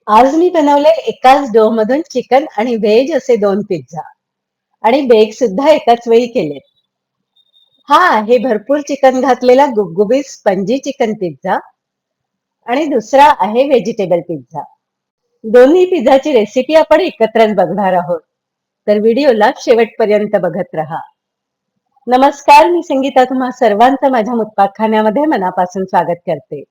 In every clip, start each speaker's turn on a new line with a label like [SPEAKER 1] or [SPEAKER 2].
[SPEAKER 1] आज मी बनवले एकाच डो मधून चिकन आणि व्हेज असे 2 पिझ्झा आणि बेक सुद्धा एकाच वेळी केले. हा आहे भरपूर चिकन घातलेला गुबगुबीत स्पंजी चिकन पिझ्झा आणि दुसरा आहे व्हेजिटेबल पिझ्झा. दोन्ही पिझ्झाची रेसिपी आपण एकत्रच बघणार आहोत. तर व्हिडिओला शेवटपर्यंत बघत रहा. नमस्कार, मी संगीता तुम्हा सर्वांचं माझ्या मुक्पाकखान्यामध्ये मनापासून स्वागत करते.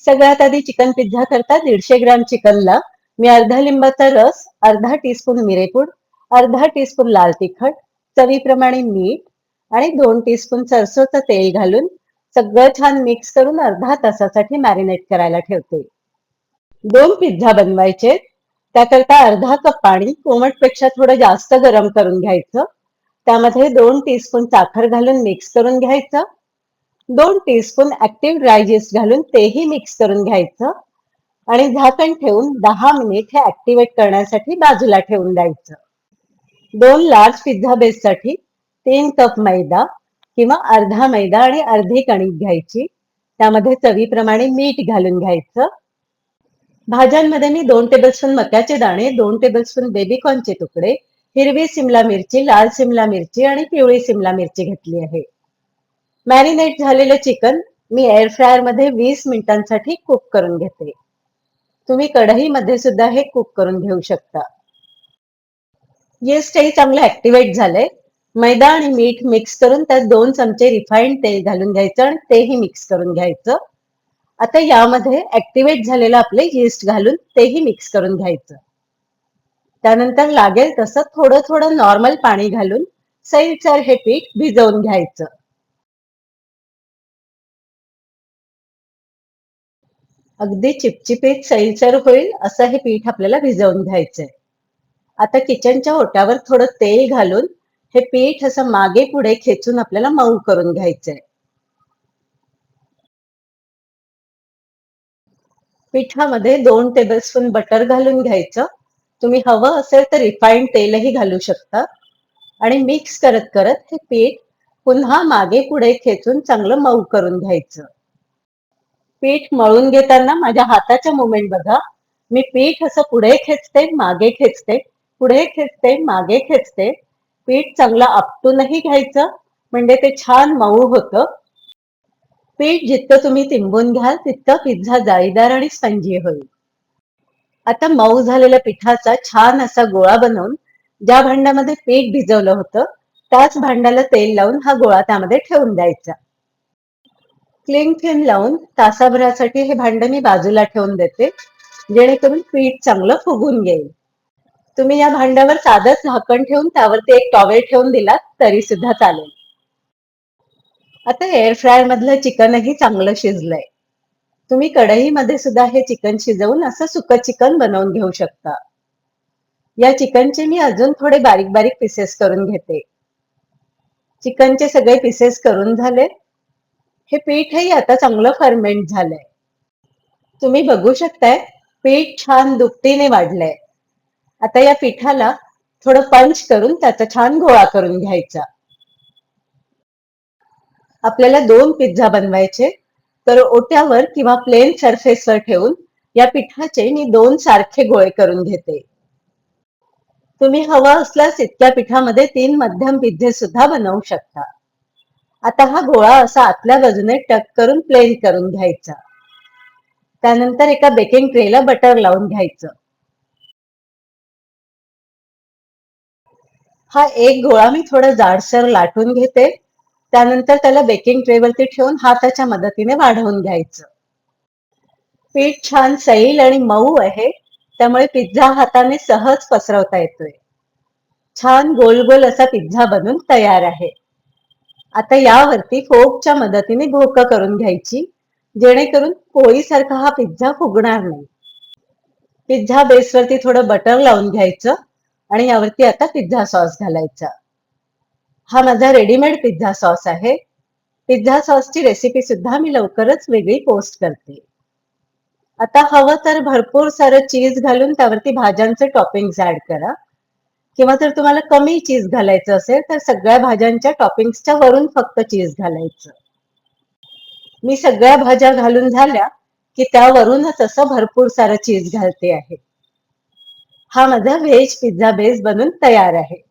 [SPEAKER 1] सगळ्यात आधी चिकन पिझ्झा करता 150 ग्रॅम चिकनला मी अर्धा लिंबाचा रस, अर्धा टीस्पून मिरेपूड, अर्धा टीस्पून लाल तिखट, चवीप्रमाणे मीठ आणि 2 टीस्पून सरसोचं तेल घालून सगळं छान मिक्स करून अर्धा तासासाठी मॅरिनेट करायला ठेवते. 2 पिझ्झा बनवायचे, त्याकरता अर्धा कप पाणी कोमटपेक्षा थोडं जास्त गरम करून घ्यायचं. त्यामध्ये 2 टीस्पून साखर घालून मिक्स करून घ्यायचं. 2 टीस्पून ऍक्टिव्ह ड्राय yeast घालून तेही मिक्स करून घ्यायचं आणि झाकण ठेवून 10 मिनिट हे ऍक्टिव्हेट करण्यासाठी बाजूला ठेवून द्यायचं. 2 लार्ज पिझ्झा बेससाठी 3 कप मैदा किंवा अर्धा मैदा आणि अर्धी कणिक घ्यायची. त्यामध्ये चवीप्रमाणे मीठ घालून घ्यायचं. भाज्यांमध्ये मी 2 टेबलस्पून मक्याचे दाणे, 2 टेबलस्पून बेबीकॉर्नचे तुकडे, हिरवी सिमला मिरची, लाल सिमला मिरची आणि पिवळी सिमला मिरची घेतली आहे. मॅरिनेट झालेलं चिकन मी एअर फ्रायर मध्ये 20 मिनिटांसाठी कुक करून घेते. तुम्ही कढईमध्ये सुद्धा हे कुक करून घेऊ शकता. येस्टही चांगलं ऍक्टिव्हेट झालंय. मैदा आणि मीठ मिक्स करून त्यात 2 चमचे रिफाइंड तेल घालून घ्यायचं आणि तेही मिक्स करून घ्यायचं. आता यामध्ये ऍक्टिव्हेट झालेलं आपले यीस्ट घालून तेही मिक्स करून घ्यायचं. त्यानंतर लागेल तसं थोडं थोडं नॉर्मल पाणी घालून सैलसर हे पीठ भिजवून घ्यायचं. अगदी चिपचिपीत सैलसर होईल असं हे पीठ आपल्याला भिजवून घ्यायचंय. आता किचनच्या ओट्यावर थोडं तेल घालून हे पीठ असं मागे पुढे खेचून आपल्याला मऊ करून घ्यायचंय. पिठामध्ये 2 टेबलस्पून बटर घालून घ्यायचं. तुम्ही हवं असेल तर रिफाइंड तेलही घालू शकता आणि मिक्स करत करत हे पीठ पुन्हा मागे पुढे खेचून चांगलं मऊ करून घ्यायचं. पीठ मळून घेताना माझ्या हाताच्या मुवमेंट बघा. मी पीठ असं पुढे खेचते, मागे खेचते, पुढे खेचते, मागे खेचते. पीठ चांगलं आपटूनही घ्यायचं म्हणजे ते छान मऊ होतं. पीठ जितकं तुम्ही तिंबून घ्याल तितकं पिझ्झा जाळीदार आणि स्पंजी होईल. आता मऊ झालेल्या पिठाचा छान असा गोळा बनवून ज्या भांड्यामध्ये पीठ भिजवलं होतं त्याच भांड्याला तेल लावून हा गोळा त्यामध्ये ठेवून द्यायचा. क्लिंग फिल्म लावून तासाभरासाठी हे भांड मी बाजूला ठेवून देते, जेणेकरून पीठ चांगलं फुगून येईल. तुम्ही या भांड्यावर साधंच झाकण ठेवून त्यावरती एक टॉवेल ठेवून दिलात तरी सुद्धा चालेल. आता एअर फ्रायर मधलं चिकनही चांगलं शिजलंय. तुम्ही कढईमध्ये सुद्धा हे चिकन शिजवून असं सुकं चिकन बनवून घेऊ शकता. या चिकनचे मी अजून थोडे बारीक बारीक पीसेस करून घेते. चिकनचे सगळे पीसेस करून झाले. हे पीठही आता चांगलं फर्मेंट झालंय. तुम्ही बघू शकताय पीठ छान दुपटीने वाढलंय. आता या पिठाला थोडं पंच करून त्याचा छान गोळा करून घ्यायचा. आपल्याला 2 पिझ्झा बनवायचे, तर ओट्यावर किंवा प्लेन सरफेसवर ठेवून या पिठाचे मी 2 सारखे गोळे करून घेते. तुम्ही हवं असल्यास इतक्या पिठामध्ये 3 मध्यम पिझ्झे सुद्धा बनवू शकता. आता हा गोळा असा आतल्या बाजूने टक करून प्लेन करून घ्यायचा. त्यानंतर एका बेकिंग ट्रेला बटर लावून घ्यायचं. हा एक गोळा मी थोडं जाडसर लाटून घेते. त्यानंतर त्याला बेकिंग ट्रेवरती ठेवून हाताच्या मदतीने वाढवून घ्यायचं. पीठ छान सैल आणि मऊ आहे, त्यामुळे पिझ्झा हाताने सहज पसरवता येतोय. छान गोल गोल असा पिझ्झा बनून तयार आहे. आता यावरती फोर्कच्या मदतीने भोकं करून घ्यायची, जेणेकरून पोळीसारखा हा पिझ्झा फुगणार नाही. पिझ्झा बेसवरती थोडं बटर लावून घ्यायचं आणि यावरती आता पिझ्झा सॉस घालायचा. हा माझा रेडीमेड पिझ्झा सॉस आहे. पिझ्झा सॉसची रेसिपी सुद्धा मी लवकरच वेगळी पोस्ट करते. आता हवं तर भरपूर सारं चीज घालून त्यावरती भाज्यांचे टॉपिंग्स ऍड करा, किंवा जर तुम्हाला कमी चीज घालायचं असेल तर सगळ्या भाज्यांच्या टॉपिंग्सच्या वरून फक्त चीज घालायचं. मी सगळ्या भाज्या घालून झाल्या की त्यावरूनच असं भरपूर सारं चीज घालते आहे. हा माझा व्हेज पिझ्झा बेस बनून तयार आहे.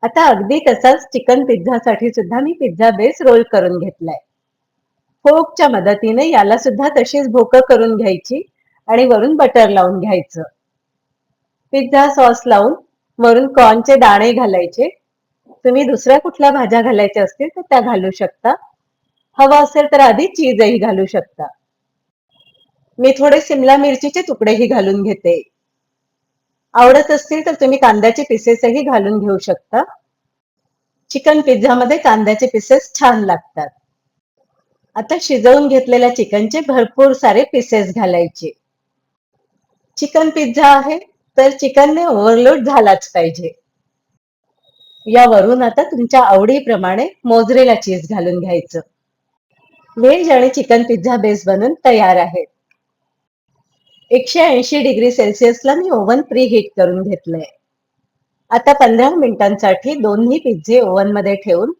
[SPEAKER 1] आता अगदी तसाच चिकन पिझ्झासाठी सुद्धा मी पिझ्झा बेस रोल करून घेतलाय. फोर्कच्या मदतीने याला सुद्धा तशीच भोकं करून घ्यायची आणि वरून बटर लावून घ्यायचं. पिझ्झा सॉस लावून वरून कॉर्नचे दाणे घालायचे. तुम्ही दुसऱ्या कुठल्या भाज्या घालायच्या असतील तर त्या घालू शकता. हवं असेल तर आधी चीजही घालू शकता. मी थोडे सिमला मिरचीचे तुकडेही घालून घेते. आवडत असतील तर तुम्ही कांद्याचे पिसेसही घालून घेऊ शकता. चिकन पिझ्झामध्ये कांद्याचे पिसेस छान लागतात. आता शिजवून घेतलेल्या चिकनचे भरपूर सारे पिसेस घालायचे. चिकन पिझ्झा आहे तर चिकनने ओव्हरलोड झालाच पाहिजे. यावरून आता तुमच्या आवडीप्रमाणे मोझरेला चीज घालून घ्यायचं. व्हेज आणि चिकन पिझ्झा बेस बनून तयार आहे. 180°C ला मी ओव्हन प्री हीट करून घेतलंय. आता 15 मिनिटांसाठी दोन्ही पिझ्झे ओव्हन मध्ये ठेवून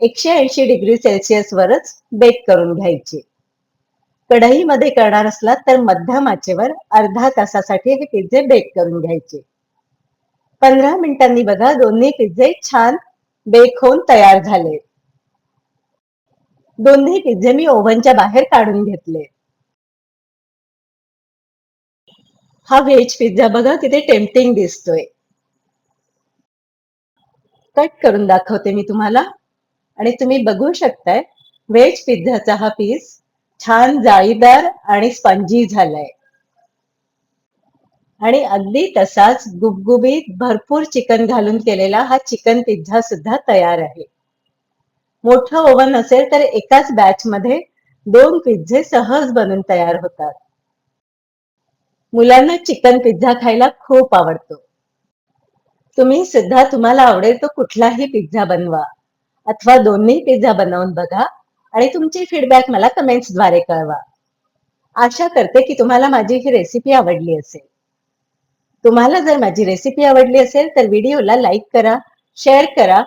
[SPEAKER 1] 180°C वरच बेक करून घ्यायचे. कढईमध्ये करणार असलात तर मध्यम आचेवर अर्धा तासासाठी हे पिझ्झे बेक करून घ्यायचे. 15 मिनिटांनी बघा दोन्ही पिझ्झे छान बेक होऊन तयार झाले. दोन्ही पिझ्झे मी ओव्हनच्या बाहेर काढून घेतले. हा व्हेज पिझ्झा बघा किती टेम्पटिंग दिसतोय. कट करून दाखवते मी तुम्हाला आणि तुम्ही बघू शकताय व्हेज पिझ्झाचा हा पीस छान जाळीदार आणि स्पंजी झालाय. आणि अगदी तसाच गुबगुबीत भरपूर चिकन घालून केलेला हा चिकन पिझ्झा सुद्धा तयार आहे. मोठं ओव्हन असेल तर एकाच बॅच मध्ये 2 पिझ्झे सहज बनून तयार होतात. मुलांना चिकन पिझ्झा खायला खूप आवडतो. तुम्ही सुद्धा तुम्हाला आवडेल तो कुठलाही पिझ्झा बनवा अथवा दोन्ही पिझ्झा बनवून बघा आणि तुमचे फीडबॅक मला कमेंट्सद्वारे कळवा. आशा करते की तुम्हाला माझी ही रेसिपी आवडली असेल. तुम्हाला जर माझी रेसिपी आवडली असेल तर व्हिडिओला लाईक करा, शेअर करा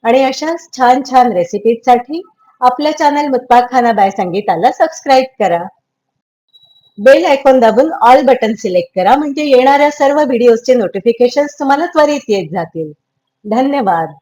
[SPEAKER 1] आणि अशाच छान छान रेसिपीसाठी आपल्या चॅनल मुत्ताक खाना बाय संगीताला सबस्क्राईब करा. बेल आयकॉन दाबून ऑल बटन सिलेक्ट करा म्हणजे येणाऱ्या सर्व व्हिडिओजचे नोटिफिकेशन्स तुम्हाला त्वरित येत जातील. धन्यवाद.